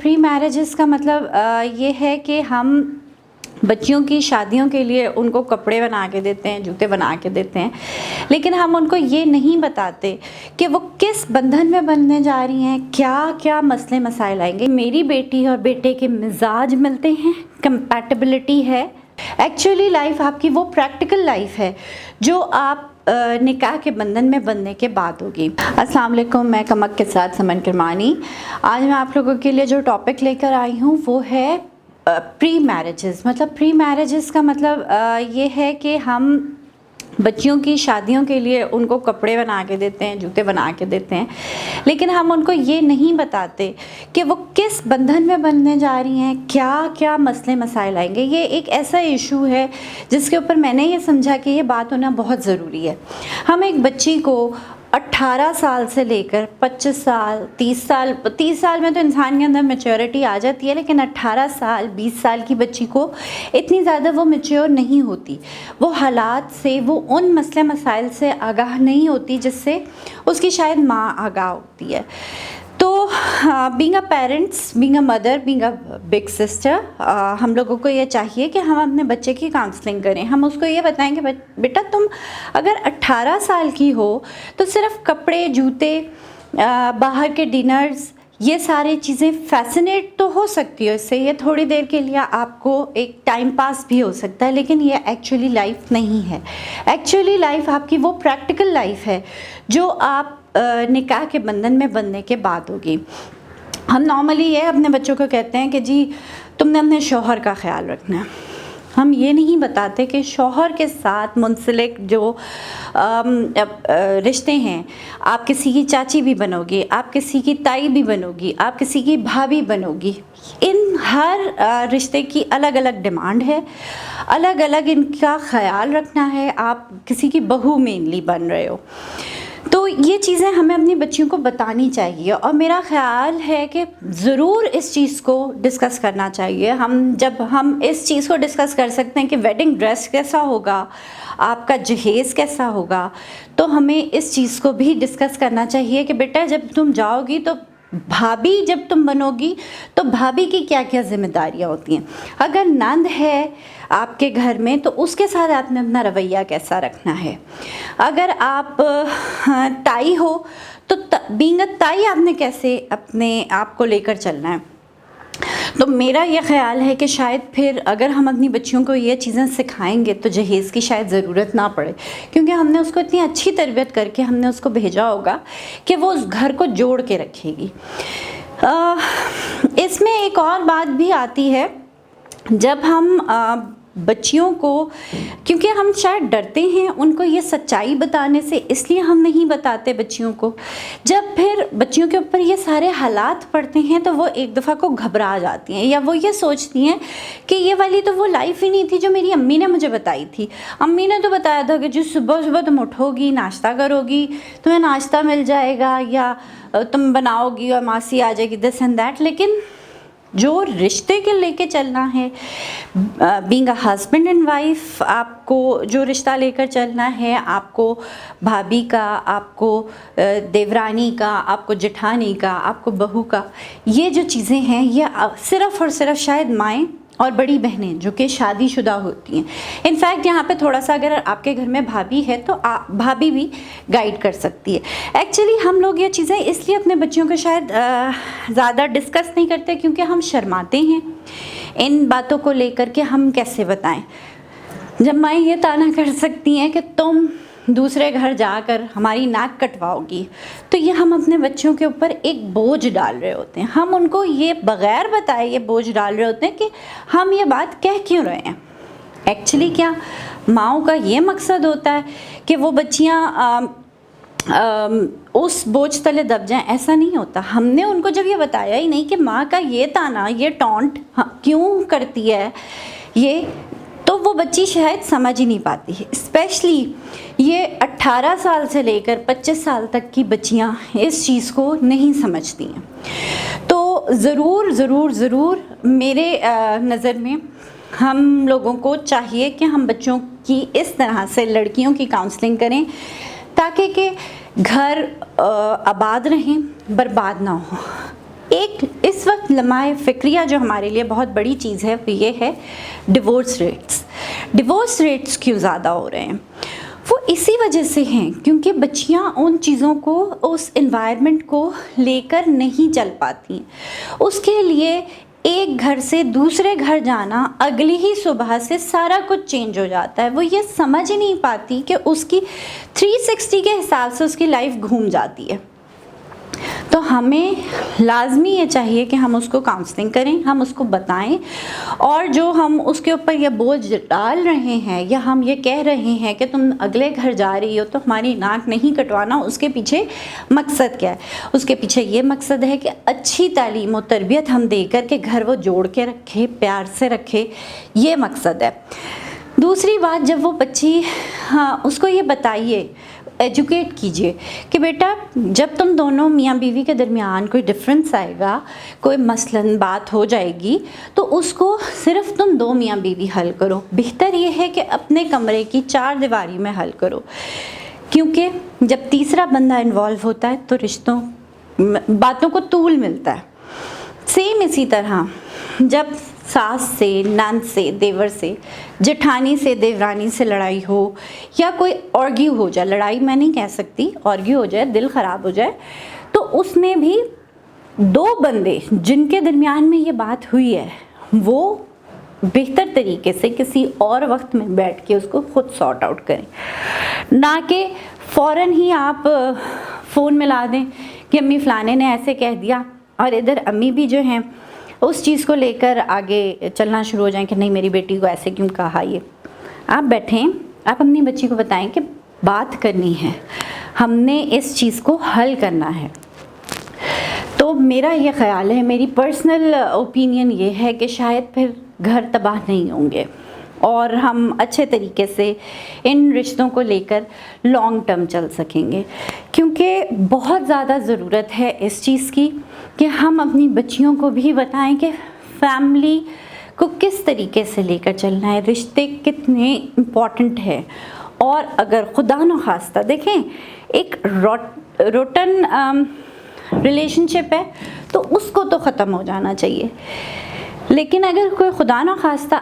پری marriages کا مطلب یہ ہے کہ ہم بچیوں کی شادیوں کے لیے ان کو کپڑے بنا کے دیتے ہیں، جوتے بنا کے دیتے ہیں، لیکن ہم ان کو یہ نہیں بتاتے کہ وہ کس بندھن میں بننے جا رہی ہیں، کیا کیا مسئلے مسائل آئیں گے۔ میری بیٹی اور بیٹے کے مزاج ملتے ہیں، کمپیٹیبلٹی ہے۔ ایکچولی لائف آپ کی وہ پریکٹیکل لائف ہے جو آپ نکاح کے بندھن میں بننے کے بعد ہوگی۔ السلام علیکم، میں کمک کے ساتھ سمن کرمانی۔ آج میں آپ لوگوں کے لیے جو ٹاپک لے کر آئی ہوں وہ ہے پری میرجز۔ پری میرجز کا مطلب یہ ہے کہ ہم بچیوں کی شادیوں کے لیے ان کو کپڑے بنا کے دیتے ہیں، جوتے بنا کے دیتے ہیں، لیکن ہم ان کو یہ نہیں بتاتے کہ وہ کس بندھن میں بننے جا رہی ہیں، کیا کیا مسئلے مسائل آئیں گے۔ یہ ایک ایسا ایشو ہے جس کے اوپر میں نے یہ سمجھا کہ یہ بات ہونا بہت ضروری ہے۔ ہم ایک بچی کو 18 سال سے لے کر 25 سال 30 سال میں تو انسان کے اندر میچورٹی آ جاتی ہے، لیکن 18 سال 20 سال کی بچی کو اتنی زیادہ وہ میچور نہیں ہوتی، وہ حالات سے، وہ ان مسئلے مسائل سے آگاہ نہیں ہوتی جس سے اس کی شاید ماں آگاہ ہوتی ہے۔ تو being a parents, being a mother, being a big sister, ہم لوگوں کو یہ چاہیے کہ ہم اپنے بچے کی کاؤنسلنگ کریں۔ ہم اس کو یہ بتائیں کہ بیٹا تم اگر 18 سال کی ہو تو صرف کپڑے، جوتے، باہر کے ڈنرز، یہ ساری چیزیں فیسنیٹ تو ہو سکتی ہو اس سے، یہ تھوڑی دیر کے لیے آپ کو ایک ٹائم پاس بھی ہو سکتا ہے، لیکن یہ ایکچولی لائف نہیں ہے۔ ایکچولی لائف آپ کی وہ پریکٹیکل لائف ہے جو آپ نکاح کے بندھن میں بننے کے بعد ہوگی۔ ہم نارملی یہ اپنے بچوں کو کہتے ہیں کہ جی تم نے اپنے شوہر کا خیال رکھنا ہے۔ ہم یہ نہیں بتاتے کہ شوہر کے ساتھ منسلک جو رشتے ہیں، آپ کسی کی چاچی بھی بنو گی، آپ کسی کی تائی بھی بنو گی، آپ کسی کی بھابھی بنو گی، ان ہر رشتے کی الگ الگ ڈیمانڈ ہے، الگ الگ ان کا خیال رکھنا ہے۔ آپ کسی کی بہو مینلی بن رہے ہو، تو یہ چیزیں ہمیں اپنی بچیوں کو بتانی چاہیے، اور میرا خیال ہے کہ ضرور اس چیز کو ڈسکس کرنا چاہیے۔ جب ہم اس چیز کو ڈسکس کر سکتے ہیں کہ ویڈنگ ڈریس کیسا ہوگا، آپ کا جہیز کیسا ہوگا، تو ہمیں اس چیز کو بھی ڈسکس کرنا چاہیے کہ بیٹا جب تم جاؤ گی تو بھابھی جب تم بنو گی تو بھابھی کی کیا کیا ذمہ داریاں ہوتی ہیں۔ اگر نند ہے آپ کے گھر میں تو اس کے ساتھ آپ نے اپنا رویہ کیسا رکھنا ہے۔ اگر آپ تائی ہو تو بینگ اے تائی آپ نے کیسے اپنے آپ کو لے کر چلنا ہے۔ تو میرا یہ خیال ہے کہ شاید پھر اگر ہم اپنی بچیوں کو یہ چیزیں سکھائیں گے تو جہیز کی شاید ضرورت نہ پڑے، کیونکہ ہم نے اس کو اتنی اچھی تربیت کر کے ہم نے اس کو بھیجا ہوگا کہ وہ اس گھر کو جوڑ کے رکھے گی۔ اس میں ایک اور بات بھی آتی ہے، جب ہم بچیوں کو، کیونکہ ہم شاید ڈرتے ہیں ان کو یہ سچائی بتانے سے، اس لیے ہم نہیں بتاتے بچیوں کو۔ جب پھر بچیوں کے اوپر یہ سارے حالات پڑتے ہیں تو وہ ایک دفعہ کو گھبرا جاتی ہیں، یا وہ یہ سوچتی ہیں کہ یہ والی تو وہ لائف ہی نہیں تھی جو میری امی نے مجھے بتائی تھی۔ امی نے تو بتایا تھا کہ جو صبح صبح تم اٹھو گی، ناشتہ کرو گی، تمہیں ناشتہ مل جائے گا، یا تم بناؤ گی اور ماسی آ جائے گی، دس اینڈ دیٹ۔ لیکن جو رشتے کے لے کے چلنا ہے، being a husband and wife, آپ کو جو رشتہ لے کر چلنا ہے، آپ کو بھابھی کا، آپ کو دیورانی کا، آپ کو جٹھانی کا، آپ کو بہو کا، یہ جو چیزیں ہیں یہ صرف اور صرف شاید مائیں اور بڑی بہنیں جو کہ شادی شدہ ہوتی ہیں۔ انفیکٹ یہاں پہ تھوڑا سا اگر آپ کے گھر میں بھابھی ہے تو بھابھی بھی گائیڈ کر سکتی ہے۔ ایکچولی ہم لوگ یہ چیزیں اس لیے اپنے بچوں کو شاید زیادہ ڈسکس نہیں کرتے کیونکہ ہم شرماتے ہیں ان باتوں کو لے کر کے ہم کیسے بتائیں۔ جب مائیں یہ طعنہ کر سکتی ہیں کہ تم دوسرے گھر جا کر ہماری ناک کٹواؤ گی، تو یہ ہم اپنے بچوں کے اوپر ایک بوجھ ڈال رہے ہوتے ہیں۔ ہم ان کو یہ بغیر بتائے یہ بوجھ ڈال رہے ہوتے ہیں کہ ہم یہ بات کہہ کیوں رہے ہیں۔ ایکچولی کیا ماؤں کا یہ مقصد ہوتا ہے کہ وہ بچیاں اس بوجھ تلے دب جائیں؟ ایسا نہیں ہوتا۔ ہم نے ان کو جب یہ بتایا ہی نہیں کہ ماں کا یہ طعنہ، یہ ٹونٹ کیوں کرتی ہے یہ، تو وہ بچی شاید سمجھ ہی نہیں پاتی ہے۔ اسپیشلی یہ 18 سال سے لے کر 25 سال تک کی بچیاں اس چیز کو نہیں سمجھتی ہیں۔ تو ضرور ضرور ضرور میرے نظر میں ہم لوگوں کو چاہیے کہ ہم بچوں کی اس طرح سے لڑکیوں کی کاؤنسلنگ کریں تاکہ کہ گھر آباد رہیں، برباد نہ ہو۔ ایک اس اس وقت لمحہ فکریہ جو ہمارے لیے بہت بڑی چیز ہے وہ یہ ہے ڈیورس ریٹس کیوں زیادہ ہو رہے ہیں؟ وہ اسی وجہ سے ہیں کیونکہ بچیاں ان چیزوں کو، اس انوائرمنٹ کو لے کر نہیں چل پاتی. اس کے لیے ایک گھر سے دوسرے گھر جانا اگلی ہی صبح سے سارا کچھ چینج ہو جاتا ہے. وہ یہ سمجھ نہیں پاتی کہ اس کی 360 کے حساب سے اس کی لائف گھوم جاتی ہے. تو ہمیں لازمی یہ چاہیے کہ ہم اس کو کاؤنسلنگ کریں، ہم اس کو بتائیں، اور جو ہم اس کے اوپر یہ بوجھ ڈال رہے ہیں یا ہم یہ کہہ رہے ہیں کہ تم اگلے گھر جا رہی ہو تو ہماری ناک نہیں کٹوانا، اس کے پیچھے مقصد کیا ہے؟ اس کے پیچھے یہ مقصد ہے کہ اچھی تعلیم و تربیت ہم دے کر کے گھر وہ جوڑ کے رکھے، پیار سے رکھے، یہ مقصد ہے. دوسری بات، جب وہ بچی، اس کو یہ بتائیے، ایجوکیٹ کیجئے کہ بیٹا جب تم دونوں میاں بیوی کے درمیان کوئی ڈفرینس آئے گا، کوئی مثلاً بات ہو جائے گی، تو اس کو صرف تم دو میاں بیوی حل کرو. بہتر یہ ہے کہ اپنے کمرے کی 4 دیواری میں حل کرو، کیونکہ جب تیسرا بندہ انوالو ہوتا ہے تو رشتوں، باتوں کو طول ملتا ہے. سیم اسی طرح جب ساس سے، نند سے، دیور سے، جٹھانی سے، دیورانی سے لڑائی ہو، یا کوئی آرگیو ہو جائے، لڑائی میں نہیں کہہ سکتی، آرگیو ہو جائے، دل خراب ہو جائے، تو اس میں بھی 2 بندے جن کے درمیان میں یہ بات ہوئی ہے وہ بہتر طریقے سے کسی اور وقت میں بیٹھ کے اس کو خود سارٹ آؤٹ کریں، نہ کہ فوراً ہی آپ فون ملا دیں کہ امی فلانے نے ایسے کہہ دیا، اور ادھر امی بھی جو ہیں اس چیز کو لے کر آگے چلنا شروع ہو جائیں کہ نہیں میری بیٹی کو ایسے کیوں کہا. یہ آپ بیٹھیں، آپ اپنی بچی کو بتائیں کہ بات کرنی ہے، ہم نے اس چیز کو حل کرنا ہے. تو میرا یہ خیال ہے، میری پرسنل اوپینین یہ ہے کہ شاید پھر گھر تباہ نہیں ہوں گے اور ہم اچھے طریقے سے ان رشتوں کو لے کر لانگ ٹرم چل سکیں گے. کیونکہ بہت زیادہ ضرورت ہے اس چیز کی کہ ہم اپنی بچیوں کو بھی بتائیں کہ فیملی کو کس طریقے سے لے کر چلنا ہے، رشتے کتنے امپورٹنٹ ہے. اور اگر خدا نخواستہ دیکھیں ایک روٹن ریلیشن شپ ہے تو اس کو تو ختم ہو جانا چاہیے، لیکن اگر کوئی خدا نخواستہ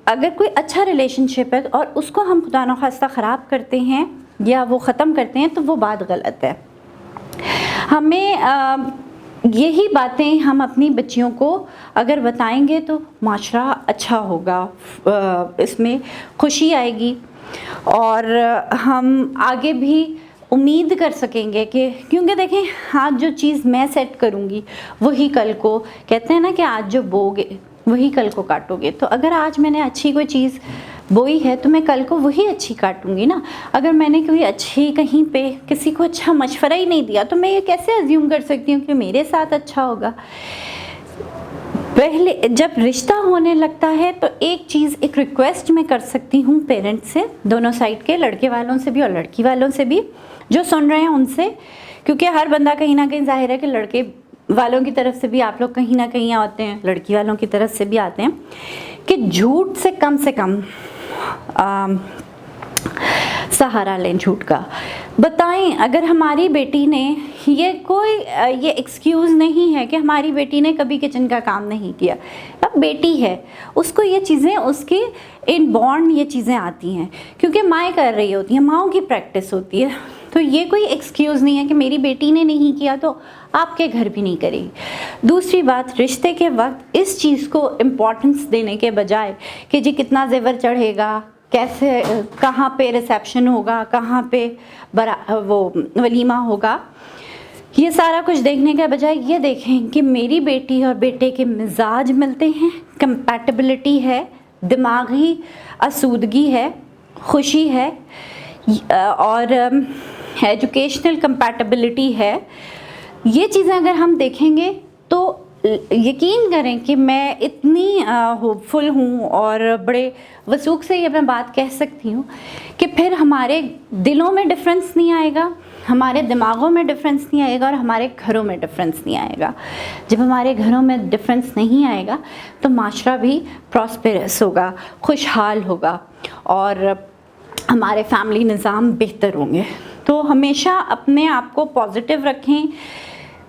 اگر کوئی اچھا ریلیشن شپ ہے اور اس کو ہم خدا نخواستہ خراب کرتے ہیں یا وہ ختم کرتے ہیں تو وہ بات غلط ہے. ہمیں یہی باتیں ہم اپنی بچیوں کو اگر بتائیں گے تو معاشرہ اچھا ہوگا، اس میں خوشی آئے گی، اور ہم آگے بھی امید کر سکیں گے کہ، کیونکہ دیکھیں آج جو چیز میں سیٹ کروں گی وہی کل کو، کہتے ہیں نا کہ آج جو بوگے وہی کل کو کاٹو گے. تو اگر آج میں نے اچھی کوئی چیز بوئی ہے تو میں کل کو وہی اچھی کاٹوں گی نا. اگر میں نے کوئی اچھی کہیں پہ کسی کو اچھا مشورہ ہی نہیں دیا تو میں یہ کیسے ایزیوم کر سکتی ہوں کہ میرے ساتھ اچھا ہوگا. پہلے جب رشتہ ہونے لگتا ہے تو ایک ریکویسٹ میں کر سکتی ہوں پیرنٹس سے، دونوں سائڈ کے، لڑکے والوں سے بھی اور لڑکی والوں سے بھی جو سن رہے ہیں ان سے، کیونکہ ہر بندہ کہیں نہ کہیں ظاہر ہے کہ لڑکے والوں کی طرف سے بھی آپ لوگ کہیں نہ کہیں آتے ہیں، لڑکی والوں کی طرف سے بھی آتے ہیں، کہ جھوٹ سے کم سہارا لیں. جھوٹ کا بتائیں. اگر ہماری بیٹی نے یہ ایکسکیوز نہیں ہے کہ ہماری بیٹی نے کبھی کچن کا کام نہیں کیا، اب بیٹی ہے، اس کو یہ چیزیں اس کی ان بورن یہ چیزیں آتی ہیں کیونکہ مائیں کر رہی ہوتی ہیں، ماؤں کی پریکٹس ہوتی ہے. تو یہ کوئی ایکسکیوز نہیں ہے کہ میری بیٹی نے نہیں کیا تو آپ کے گھر بھی نہیں کرے گی. دوسری بات، رشتے کے وقت اس چیز کو امپورٹنس دینے کے بجائے کہ جی کتنا زیور چڑھے گا، کیسے، کہاں پہ ریسیپشن ہوگا، کہاں پہ وہ ولیمہ ہوگا، یہ سارا کچھ دیکھنے کے بجائے یہ دیکھیں کہ میری بیٹی اور بیٹے کے مزاج ملتے ہیں، کمپیٹیبلٹی ہے، دماغی آسودگی ہے، خوشی ہے، اور ایجوکیشنل کمپیٹیبلٹی ہے. یہ چیزیں اگر ہم دیکھیں گے تو یقین کریں کہ میں اتنی ہوپ فل ہوں اور بڑے وثوق سے یہ میں بات کہہ سکتی ہوں کہ پھر ہمارے دلوں میں ڈفرینس نہیں آئے گا، ہمارے دماغوں میں ڈفرینس نہیں آئے گا، اور ہمارے گھروں میں ڈفرینس نہیں آئے گا. جب ہمارے گھروں میں ڈفرینس نہیں آئے گا تو معاشرہ بھی پراسپیرس ہوگا، خوشحال ہوگا، اور ہمارے فیملی نظام بہتر ہوں گے. تو ہمیشہ اپنے آپ کو پازیٹیو رکھیں،